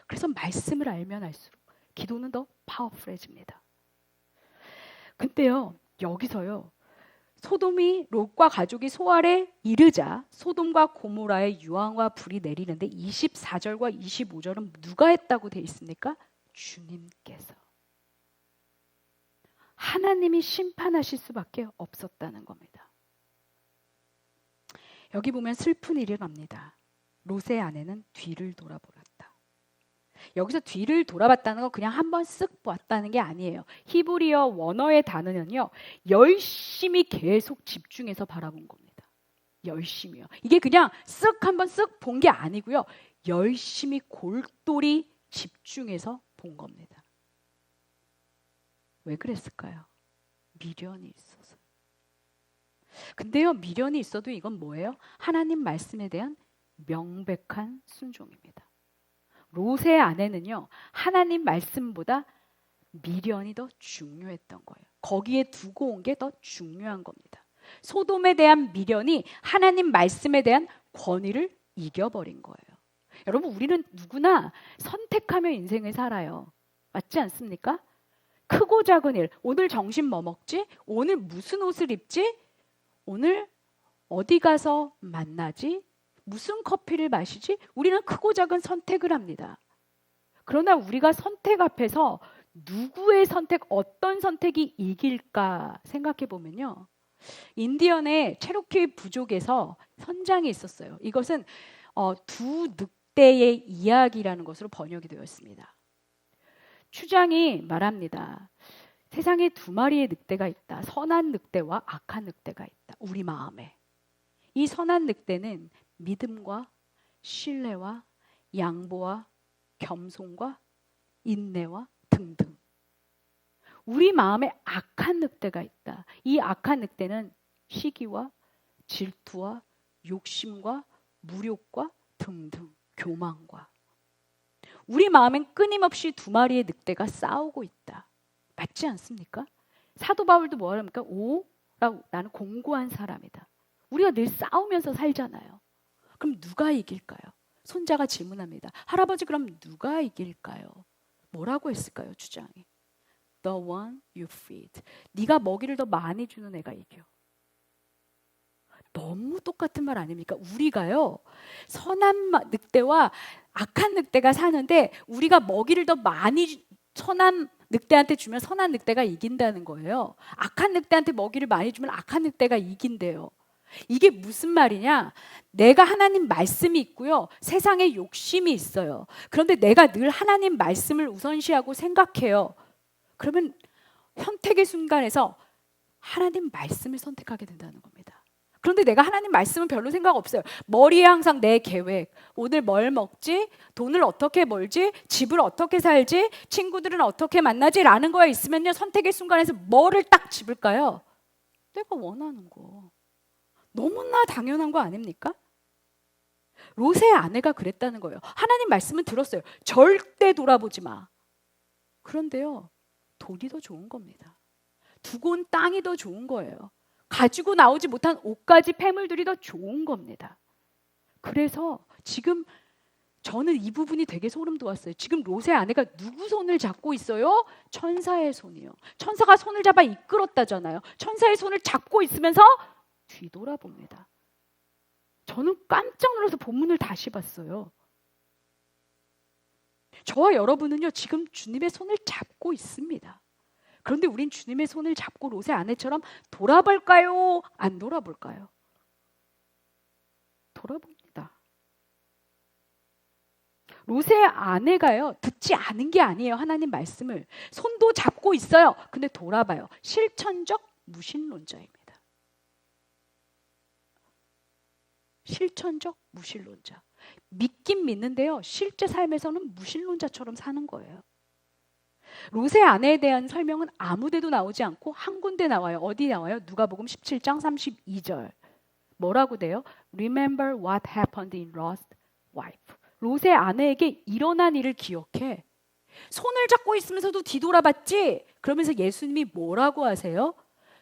그래서 말씀을 알면 알수록 기도는 더 파워풀해집니다. 근데요, 여기서요, 소돔이 롯과 가족이 소알에 이르자 소돔과 고모라의 유황과 불이 내리는데 24절과 25절은 누가 했다고 돼 있습니까? 주님께서. 하나님이 심판하실 수밖에 없었다는 겁니다. 여기 보면 슬픈 일이 납니다. 롯의 아내는 뒤를 돌아보았다. 여기서 뒤를 돌아봤다는 건 그냥 한번 쓱 봤다는 게 아니에요. 히브리어 원어의 단어는요, 열심히 계속 집중해서 바라본 겁니다. 열심히요. 이게 그냥 쓱 한번 쓱 본 게 아니고요. 열심히 골똘히 집중해서 본 겁니다. 왜 그랬을까요? 미련이 있어서. 근데요, 미련이 있어도 이건 뭐예요? 하나님 말씀에 대한 명백한 순종입니다. 롯의 아내는요, 하나님 말씀보다 미련이 더 중요했던 거예요. 거기에 두고 온 게 더 중요한 겁니다. 소돔에 대한 미련이 하나님 말씀에 대한 권위를 이겨버린 거예요. 여러분, 우리는 누구나 선택하며 인생을 살아요. 맞지 않습니까? 크고 작은 일, 오늘 점심 뭐 먹지? 오늘 무슨 옷을 입지? 오늘 어디 가서 만나지? 무슨 커피를 마시지? 우리는 크고 작은 선택을 합니다. 그러나 우리가 선택 앞에서 누구의 선택, 어떤 선택이 이길까 생각해 보면요. 인디언의 체로키 부족에서 선장이 있었어요. 이것은 두 늑대의 이야기라는 것으로 번역이 되었습니다. 추장이 말합니다. 세상에 두 마리의 늑대가 있다. 선한 늑대와 악한 늑대가 있다. 우리 마음에. 이 선한 늑대는 믿음과 신뢰와 양보와 겸손과 인내와 등등. 우리 마음에 악한 늑대가 있다. 이 악한 늑대는 시기와 질투와 욕심과 무욕과 등등, 교만과. 우리 마음엔 끊임없이 두 마리의 늑대가 싸우고 있다. 맞지 않습니까? 사도 바울도 뭐라 합니까? 나는 공고한 사람이다. 우리가 늘 싸우면서 살잖아요. 그럼 누가 이길까요? 손자가 질문합니다. 할아버지, 그럼 누가 이길까요? 뭐라고 했을까요, 주장이? The one you feed. 네가 먹이를 더 많이 주는 애가 이겨. 너무 똑같은 말 아닙니까? 우리가요, 선한 늑대와 악한 늑대가 사는데 우리가 먹이를 더 많이 선한 늑대한테 주면 선한 늑대가 이긴다는 거예요. 악한 늑대한테 먹이를 많이 주면 악한 늑대가 이긴대요. 이게 무슨 말이냐? 내가 하나님 말씀이 있고요. 세상에 욕심이 있어요. 그런데 내가 늘 하나님 말씀을 우선시하고 생각해요. 그러면 선택의 순간에서 하나님 말씀을 선택하게 된다는 겁니다. 그런데 내가 하나님 말씀은 별로 생각 없어요. 머리에 항상 내 계획, 오늘 뭘 먹지? 돈을 어떻게 벌지? 집을 어떻게 살지? 친구들은 어떻게 만나지? 라는 거에 있으면요, 선택의 순간에서 뭐를 딱 집을까요? 내가 원하는 거. 너무나 당연한 거 아닙니까? 롯의 아내가 그랬다는 거예요. 하나님 말씀은 들었어요. 절대 돌아보지 마. 그런데요, 돈이 더 좋은 겁니다. 두고 온 땅이 더 좋은 거예요. 가지고 나오지 못한 옷가지 폐물들이 더 좋은 겁니다. 그래서 지금 저는 이 부분이 되게 소름 돋았어요. 지금 롯의 아내가 누구 손을 잡고 있어요? 천사의 손이요. 천사가 손을 잡아 이끌었다잖아요. 천사의 손을 잡고 있으면서 뒤돌아봅니다. 저는 깜짝 놀라서 본문을 다시 봤어요. 저와 여러분은요, 지금 주님의 손을 잡고 있습니다. 그런데 우린 주님의 손을 잡고 롯의 아내처럼 돌아볼까요? 안 돌아볼까요? 돌아봅니다. 롯의 아내가요, 듣지 않은 게 아니에요. 하나님 말씀을. 손도 잡고 있어요. 근데 돌아봐요. 실천적 무신론자입니다. 실천적 무신론자. 믿긴 믿는데요, 실제 삶에서는 무신론자처럼 사는 거예요. 롯의 아내에 대한 설명은 아무 데도 나오지 않고 한 군데 나와요. 어디 나와요? 누가복음 17장 32절. 뭐라고 돼요? Remember what happened in Lot's wife. 롯의 아내에게 일어난 일을 기억해. 손을 잡고 있으면서도 뒤돌아봤지? 그러면서 예수님이 뭐라고 하세요?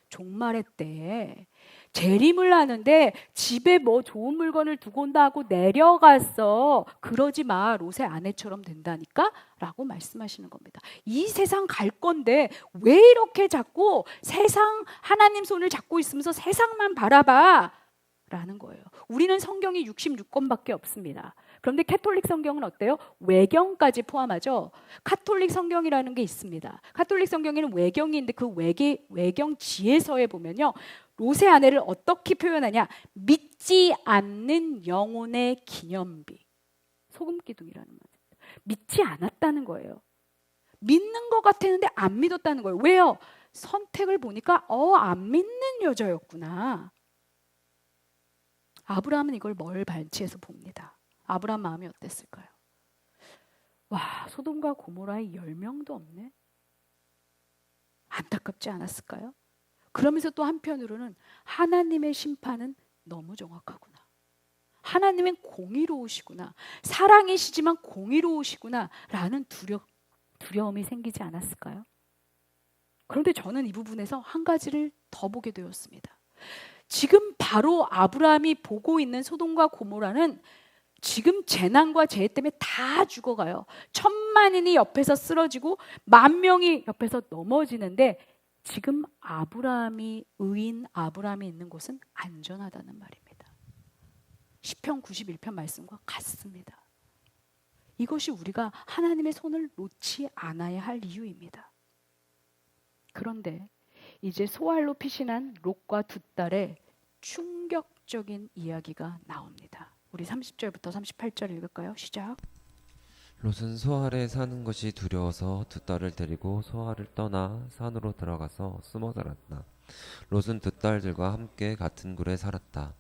종말의 때에 재림을 하는데 집에 뭐 좋은 물건을 두고 온다 하고 내려갔어. 그러지 마. 롯의 아내처럼 된다니까? 라고 말씀하시는 겁니다. 이 세상 갈 건데 왜 이렇게 자꾸 세상 하나님 손을 잡고 있으면서 세상만 바라봐? 라는 거예요. 우리는 성경이 66권밖에 없습니다. 그런데 캐톨릭 성경은 어때요? 외경까지 포함하죠. 카톨릭 성경이라는 게 있습니다. 카톨릭 성경에는 외경이 있는데 그 외경 지혜서에 보면요, 롯의 아내를 어떻게 표현하냐? 믿지 않는 영혼의 기념비. 소금기둥이라는 말입니다. 믿지 않았다는 거예요. 믿는 것 같았는데 안 믿었다는 거예요. 왜요? 선택을 보니까 안 믿는 여자였구나. 아브라함은 이걸 뭘 발치해서 봅니다. 아브라함 마음이 어땠을까요? 와, 소돔과 고모라에 10명도 없네. 안타깝지 않았을까요? 그러면서 또 한편으로는 하나님의 심판은 너무 정확하구나. 하나님은 공의로우시구나. 사랑이시지만 공의로우시구나. 라는 두려움이 생기지 않았을까요? 그런데 저는 이 부분에서 한 가지를 더 보게 되었습니다. 지금 바로 아브라함이 보고 있는 소돔과 고모라는 지금 재난과 재해 때문에 다 죽어가요. 1,000만인이 옆에서 쓰러지고 10,000명이 옆에서 넘어지는데 지금 의인 아브라함이 있는 곳은 안전하다는 말입니다. 시편 91편 말씀과 같습니다. 이것이 우리가 하나님의 손을 놓지 않아야 할 이유입니다. 그런데 이제 소알로 피신한 롯과 두 딸의 충격적인 이야기가 나옵니다. 우리 30절부터 38절 읽을까요? 시작. 롯은 소알에 사는 것이 두려워서 두 딸을 데리고 소알을 떠나 산으로 들어가서 숨어 살았다. 롯은 두 딸들과 함께 같은 굴에 살았다.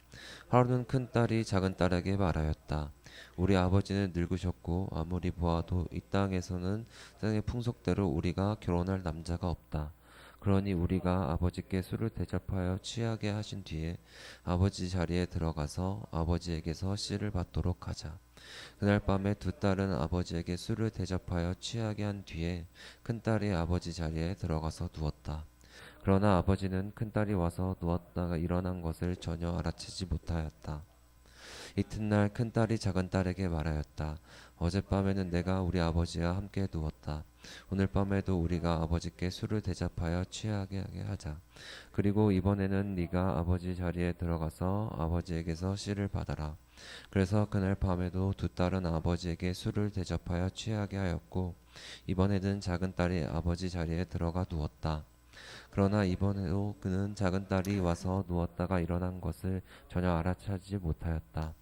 하루는 큰 딸이 작은 딸에게 말하였다. 우리 아버지는 늙으셨고 아무리 보아도 이 땅에서는 땅의 풍속대로 우리가 결혼할 남자가 없다. 그러니 우리가 아버지께 술을 대접하여 취하게 하신 뒤에 아버지 자리에 들어가서 아버지에게서 씨를 받도록 하자. 그날 밤에 두 딸은 아버지에게 술을 대접하여 취하게 한 뒤에 큰딸이 아버지 자리에 들어가서 누웠다. 그러나 아버지는 큰딸이 와서 누웠다가 일어난 것을 전혀 알아채지 못하였다. 이튿날 큰딸이 작은딸에게 말하였다. 어젯밤에는 내가 우리 아버지와 함께 누웠다. 오늘 밤에도 우리가 아버지께 술을 대접하여 취하게 하자. 그리고 이번에는 네가 아버지 자리에 들어가서 아버지에게서 씨를 받아라. 그래서 그날 밤에도 두 딸은 아버지에게 술을 대접하여 취하게 하였고 이번에는 작은딸이 아버지 자리에 들어가 누웠다. 그러나 이번에도 그는 작은딸이 와서 누웠다가 일어난 것을 전혀 알아차지 못하였다.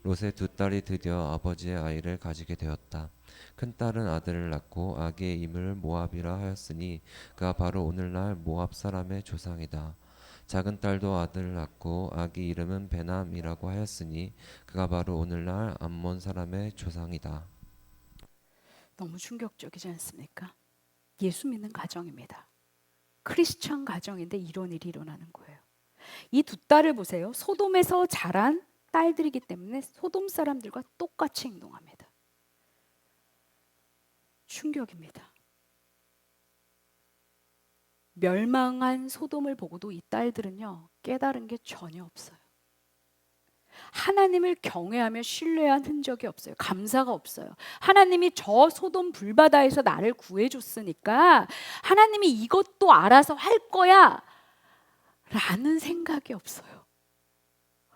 롯의 두 딸이 드디어 아버지의 아이를 가지게 되었다. 큰딸은 아들을 낳고 아기의 이름을 모압이라 하였으니 그가 바로 오늘날 모압 사람의 조상이다. 작은딸도 아들을 낳고 아기 이름은 베남이라고 하였으니 그가 바로 오늘날 암몬 사람의 조상이다. 너무 충격적이지 않습니까? 예수 믿는 가정입니다. 크리스천 가정인데 이런 일이 일어나는 거예요. 이 두 딸을 보세요. 소돔에서 자란 딸들이기 때문에 소돔 사람들과 똑같이 행동합니다. 충격입니다. 멸망한 소돔을 보고도 이 딸들은요, 깨달은 게 전혀 없어요. 하나님을 경외하며 신뢰한 흔적이 없어요. 감사가 없어요. 하나님이 저 소돔 불바다에서 나를 구해줬으니까 하나님이 이것도 알아서 할 거야 라는 생각이 없어요.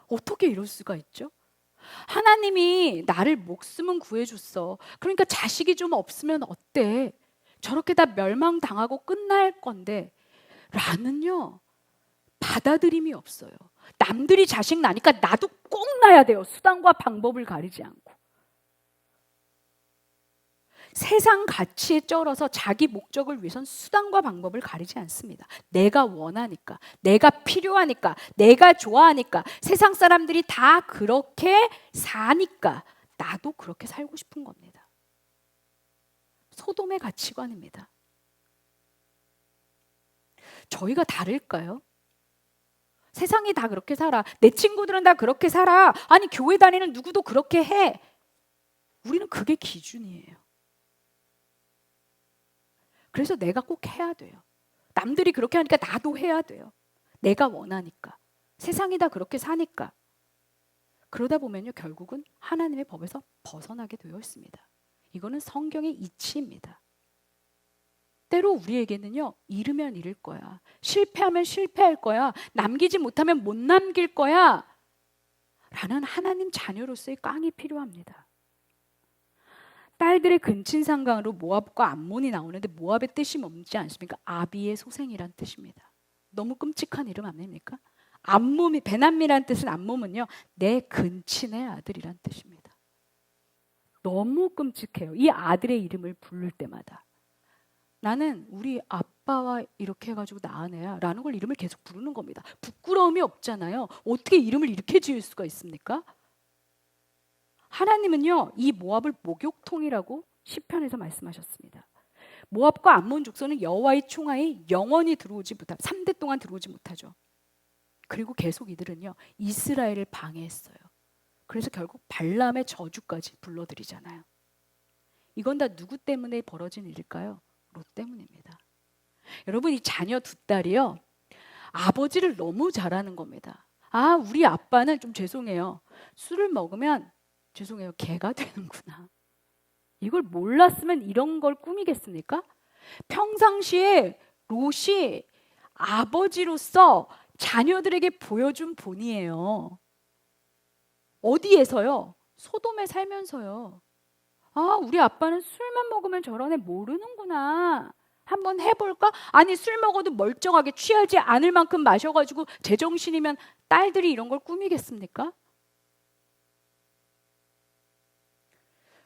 어떻게 이럴 수가 있죠? 하나님이 나를 목숨은 구해줬어. 그러니까 자식이 좀 없으면 어때? 저렇게 다 멸망당하고 끝날 건데 라는요, 받아들임이 없어요. 남들이 자식 나니까 나도 꼭 낳아야 돼요. 수단과 방법을 가리지 않고. 세상 가치에 쩔어서 자기 목적을 위해선 수단과 방법을 가리지 않습니다. 내가 원하니까, 내가 필요하니까, 내가 좋아하니까, 세상 사람들이 다 그렇게 사니까 나도 그렇게 살고 싶은 겁니다. 소돔의 가치관입니다. 저희가 다를까요? 세상이 다 그렇게 살아. 내 친구들은 다 그렇게 살아. 아니, 교회 다니는 누구도 그렇게 해. 우리는 그게 기준이에요. 그래서 내가 꼭 해야 돼요. 남들이 그렇게 하니까 나도 해야 돼요. 내가 원하니까. 세상이 다 그렇게 사니까. 그러다 보면요, 결국은 하나님의 법에서 벗어나게 되어 있습니다. 이거는 성경의 이치입니다. 때로 우리에게는요, 잃으면 잃을 거야. 실패하면 실패할 거야. 남기지 못하면 못 남길 거야. 라는 하나님 자녀로서의 깡이 필요합니다. 딸들의 근친상간으로 모압과 암몬이 나오는데 모압의 뜻이 뭔지 아십니까? 아비의 소생이란 뜻입니다. 너무 끔찍한 이름 아닙니까? 암몸이, 베남미란 뜻은 암몸은요, 내 근친의 아들이란 뜻입니다. 너무 끔찍해요. 이 아들의 이름을 부를 때마다. 나는 우리 아빠와 이렇게 해가지고 낳은 애야 라는 걸 이름을 계속 부르는 겁니다. 부끄러움이 없잖아요. 어떻게 이름을 이렇게 지을 수가 있습니까? 하나님은요, 이 모압을 목욕통이라고 시편에서 말씀하셨습니다. 모압과 암몬 족속은 여호와의 총하에 영원히 들어오지 못하, 3대 동안 들어오지 못하죠. 그리고 계속 이들은요, 이스라엘을 방해했어요. 그래서 결국 발람의 저주까지 불러들이잖아요. 이건 다 누구 때문에 벌어진 일일까요? 롯 때문입니다. 여러분, 이 자녀 두 딸이요, 아버지를 너무 잘하는 겁니다. 아, 우리 아빠는 좀 죄송해요. 술을 먹으면 죄송해요, 개가 되는구나. 이걸 몰랐으면 이런 걸 꾸미겠습니까? 평상시에 롯이 아버지로서 자녀들에게 보여준 본이에요. 어디에서요? 소돔에 살면서요. 아, 우리 아빠는 술만 먹으면 저런 애 모르는구나. 한번 해볼까? 아니, 술 먹어도 멀쩡하게 취하지 않을 만큼 마셔가지고 제정신이면 딸들이 이런 걸 꾸미겠습니까?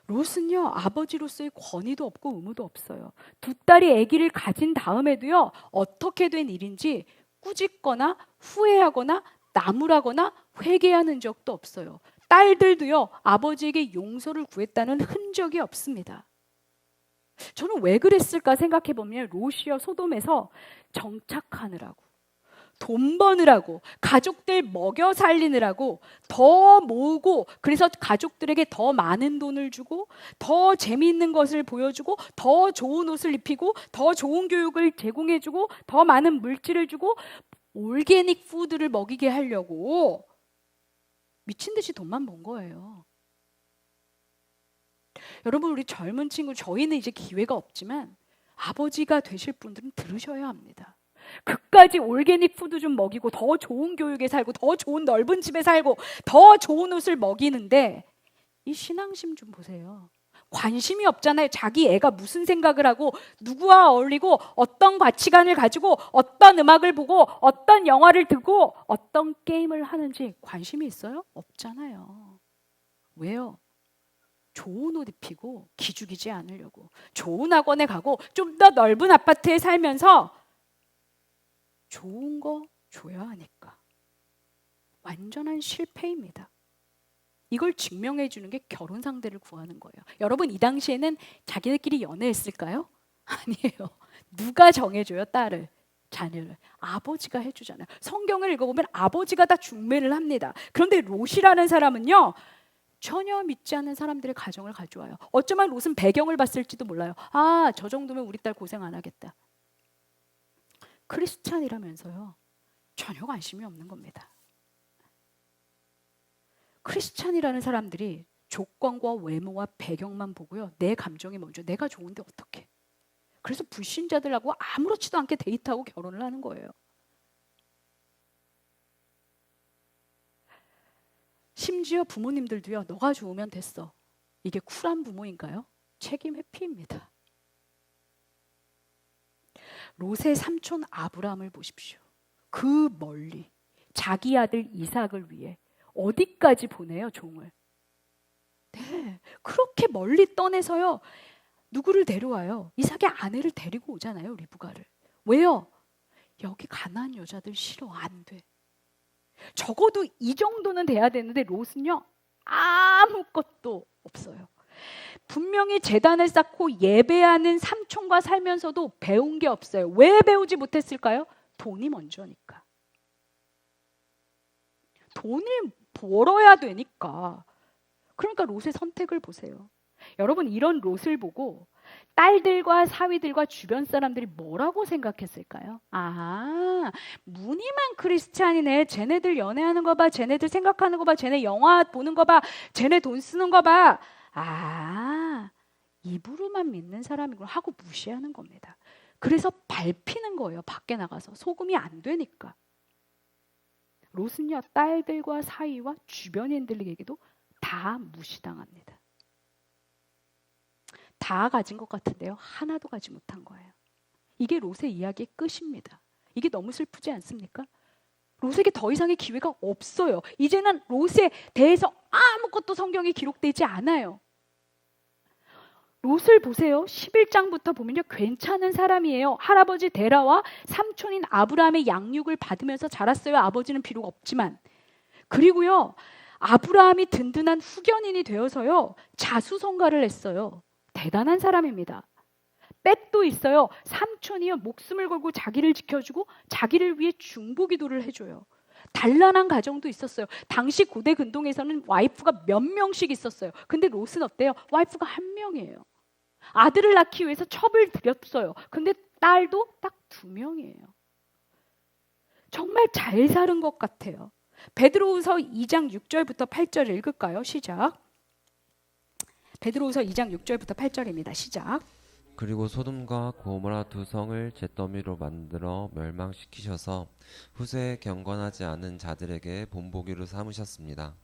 롯은요, 아버지로서의 권위도 없고 의무도 없어요. 두 딸이 아기를 가진 다음에도요, 어떻게 된 일인지 꾸짖거나 후회하거나 나무라거나 회개하는 적도 없어요. 딸들도요, 아버지에게 용서를 구했다는 흔적이 없습니다. 저는 왜 그랬을까 생각해 보면 롯이요, 소돔에서 정착하느라고, 돈 버느라고, 가족들 먹여 살리느라고 더 모으고, 그래서 가족들에게 더 많은 돈을 주고, 더 재미있는 것을 보여주고, 더 좋은 옷을 입히고, 더 좋은 교육을 제공해주고, 더 많은 물질을 주고, 올게닉 푸드를 먹이게 하려고 미친 듯이 돈만 번 거예요. 여러분, 우리 젊은 친구, 저희는 이제 기회가 없지만 아버지가 되실 분들은 들으셔야 합니다. 그까지 올게닉 푸드 좀 먹이고, 더 좋은 교육에 살고, 더 좋은 넓은 집에 살고, 더 좋은 옷을 먹이는데 이 신앙심 좀 보세요. 관심이 없잖아요. 자기 애가 무슨 생각을 하고, 누구와 어울리고, 어떤 가치관을 가지고, 어떤 음악을 보고, 어떤 영화를 듣고, 어떤 게임을 하는지 관심이 있어요? 없잖아요. 왜요? 좋은 옷 입히고 기죽이지 않으려고, 좋은 학원에 가고, 좀 더 넓은 아파트에 살면서 좋은 거 줘야 하니까. 완전한 실패입니다. 이걸 증명해 주는 게 결혼 상대를 구하는 거예요. 여러분, 이 당시에는 자기들끼리 연애했을까요? 아니에요. 누가 정해줘요? 딸을, 자녀를. 아버지가 해주잖아요. 성경을 읽어보면 아버지가 다 중매를 합니다. 그런데 롯이라는 사람은요, 전혀 믿지 않는 사람들의 가정을 가져와요. 어쩌면 롯은 배경을 봤을지도 몰라요. 아, 저 정도면 우리 딸 고생 안 하겠다. 크리스찬이라면서요, 전혀 관심이 없는 겁니다. 크리스찬이라는 사람들이 조건과 외모와 배경만 보고요, 내 감정이 먼저, 내가 좋은데 어떡해. 그래서 불신자들하고 아무렇지도 않게 데이트하고 결혼을 하는 거예요. 심지어 부모님들도요, 너가 좋으면 됐어. 이게 쿨한 부모인가요? 책임 회피입니다. 롯의 삼촌 아브라함을 보십시오. 그 멀리 자기 아들 이삭을 위해 어디까지 보내요, 종을? 네, 그렇게 멀리 떠내서요, 누구를 데려와요? 이삭의 아내를 데리고 오잖아요, 리브가를. 왜요? 여기 가나안 여자들 싫어, 안 돼. 적어도 이 정도는 돼야 되는데 롯은요, 아무것도 없어요. 분명히 제단을 쌓고 예배하는 삼촌과 살면서도 배운 게 없어요. 왜 배우지 못했을까요? 돈이 먼저니까. 돈을 벌어야 되니까. 그러니까 롯의 선택을 보세요. 여러분 이런 롯을 보고 딸들과 사위들과 주변 사람들이 뭐라고 생각했을까요? 아, 무늬만 크리스찬이네. 쟤네들 연애하는 거 봐. 쟤네들 생각하는 거 봐. 쟤네 영화 보는 거 봐. 쟤네 돈 쓰는 거 봐. 아, 입으로만 믿는 사람이구나 하고 무시하는 겁니다. 그래서 밟히는 거예요. 밖에 나가서. 소금이 안 되니까. 롯은요, 딸들과 사위와 주변인들에게도 다 무시당합니다. 다 가진 것 같은데요. 하나도 가지 못한 거예요. 이게 롯의 이야기의 끝입니다. 이게 너무 슬프지 않습니까? 롯에게 더 이상의 기회가 없어요. 이제는 롯에 대해서 아무것도 성경에 기록되지 않아요. 롯을 보세요. 11장부터 보면요. 괜찮은 사람이에요. 할아버지 데라와 삼촌인 아브라함의 양육을 받으면서 자랐어요. 아버지는 비록 없지만. 그리고요. 아브라함이 든든한 후견인이 되어서요. 자수성가를 했어요. 대단한 사람입니다. 백도 있어요. 삼촌이요. 목숨을 걸고 자기를 지켜주고 자기를 위해 중보기도를 해줘요. 단란한 가정도 있었어요. 당시 고대 근동에서는 와이프가 몇 명씩 있었어요. 근데 롯은 어때요? 와이프가 한 명이에요. 아들을 낳기 위해서 첩을 들였어요. 근데 딸도 딱 2명이에요. 정말 잘 사는 것 같아요. 베드로후서 2장 6절부터 8절 읽을까요? 시작. 베드로후서 2장 6절부터 8절입니다. 시작. 그리고 소돔과 고모라 두 성을 잿더미로 만들어 멸망시키셔서 후세에 경건하지 않은 자들에게 본보기로 삼으셨습니다.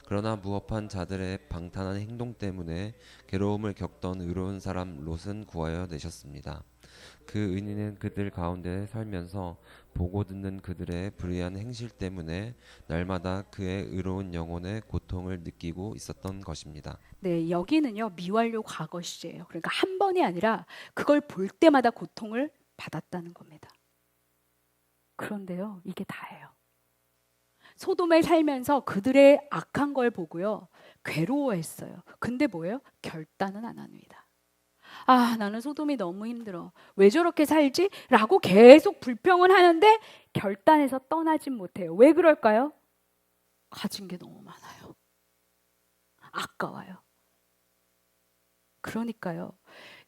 그러나 무업한 자들의 방탄한 행동 때문에 괴로움을 겪던 의로운 사람 롯은 구하여 내셨습니다. 그 의인은 그들 가운데 살면서 보고 듣는 그들의 불의한 행실 때문에 날마다 그의 의로운 영혼의 고통을 느끼고 있었던 것입니다. 네, 여기는요 미완료 과거 시제예요. 그러니까 한 번이 아니라 그걸 볼 때마다 고통을 받았다는 겁니다. 그런데요, 이게 다예요. 소돔에 살면서 그들의 악한 걸 보고요 괴로워했어요. 근데 뭐예요? 결단은 안 합니다. 아, 나는 소돔이 너무 힘들어. 왜 저렇게 살지? 라고 계속 불평은 하는데 결단해서 떠나진 못해요. 왜 그럴까요? 가진 게 너무 많아요. 아까워요. 그러니까요.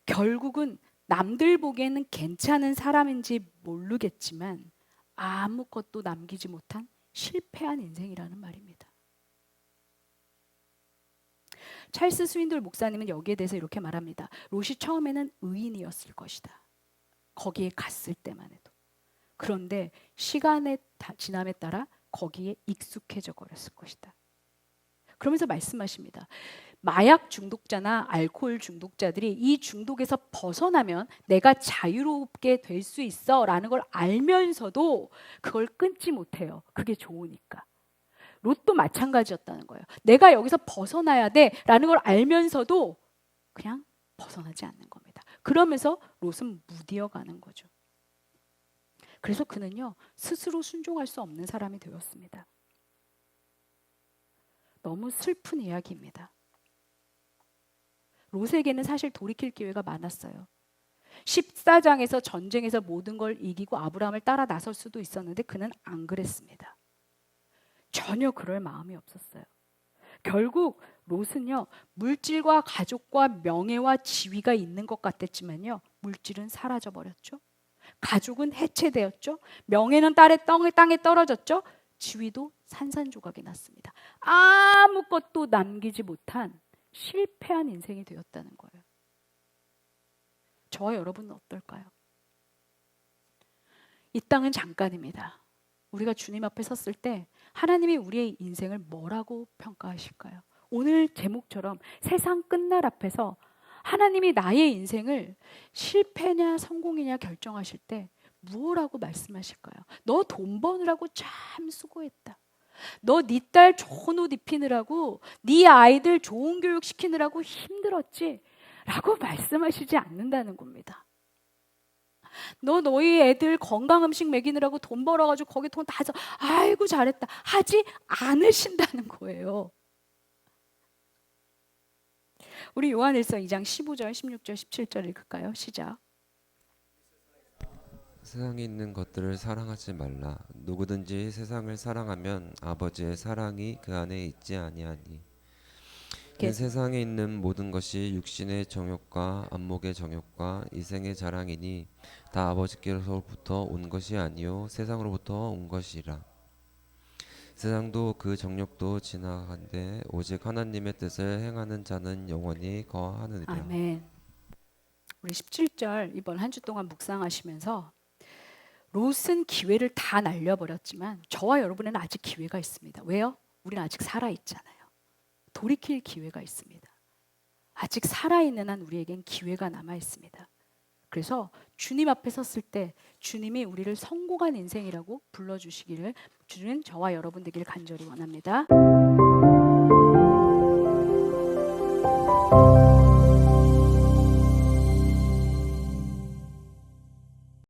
결국은 남들 보기에는 괜찮은 사람인지 모르겠지만 아무것도 남기지 못한 실패한 인생이라는 말입니다. 찰스 스윈돌 목사님은 여기에 대해서 이렇게 말합니다. 롯이 처음에는 의인이었을 것이다. 거기에 갔을 때만 해도. 그런데 시간의 지남에 따라 거기에 익숙해져 버렸을 것이다. 그러면서 말씀하십니다. 마약 중독자나 알코올 중독자들이 이 중독에서 벗어나면 내가 자유롭게 될 수 있어 라는 걸 알면서도 그걸 끊지 못해요. 그게 좋으니까. 롯도 마찬가지였다는 거예요. 내가 여기서 벗어나야 돼 라는 걸 알면서도 그냥 벗어나지 않는 겁니다. 그러면서 롯은 무디어가는 거죠. 그래서 그는요 스스로 순종할 수 없는 사람이 되었습니다. 너무 슬픈 이야기입니다. 롯에게는 사실 돌이킬 기회가 많았어요. 14장에서 전쟁에서 모든 걸 이기고 아브라함을 따라 나설 수도 있었는데 그는 안 그랬습니다. 전혀 그럴 마음이 없었어요. 결국 롯은요 물질과 가족과 명예와 지위가 있는 것 같았지만요 물질은 사라져 버렸죠. 가족은 해체되었죠. 명예는 땅에 떨어졌죠. 지위도 산산조각이 났습니다. 아무것도 남기지 못한 실패한 인생이 되었다는 거예요. 저와 여러분은 어떨까요? 이 땅은 잠깐입니다. 우리가 주님 앞에 섰을 때 하나님이 우리의 인생을 뭐라고 평가하실까요? 오늘 제목처럼 세상 끝날 앞에서 하나님이 나의 인생을 실패냐 성공이냐 결정하실 때 무엇라고 말씀하실까요? 너 돈 버느라고 참 수고했다. 너 네 딸 좋은 옷 입히느라고 네 아이들 좋은 교육 시키느라고 힘들었지? 라고 말씀하시지 않는다는 겁니다. 너희 애들 건강 음식 먹이느라고 돈 벌어가지고 거기 돈 다 해서 아이고 잘했다 하지 않으신다는 거예요. 우리 요한일서 2장 15절, 16절, 17절 읽을까요? 시작. 세상에 있는 것들을 사랑하지 말라. 누구든지 세상을 사랑하면 아버지의 사랑이 그 안에 있지 아니하니. 이렇게 세상에 있는 모든 것이 육신의 정욕과 안목의 정욕과 이생의 자랑이니 다 아버지께로부터 온 것이 아니요 세상으로부터 온 것이라. 세상도 그 정욕도 지나간데 오직 하나님의 뜻을 행하는 자는 영원히 거하느니라. 아멘. 우리 17절 이번 한 주 동안 묵상하시면서 롯은 기회를 다 날려버렸지만 저와 여러분에는 아직 기회가 있습니다. 왜요? 우리는 아직 살아있잖아요. 돌이킬 기회가 있습니다. 아직 살아있는 한 우리에겐 기회가 남아있습니다. 그래서 주님 앞에 섰을 때 주님이 우리를 성공한 인생이라고 불러주시기를 주는 저와 여러분 되기를 간절히 원합니다.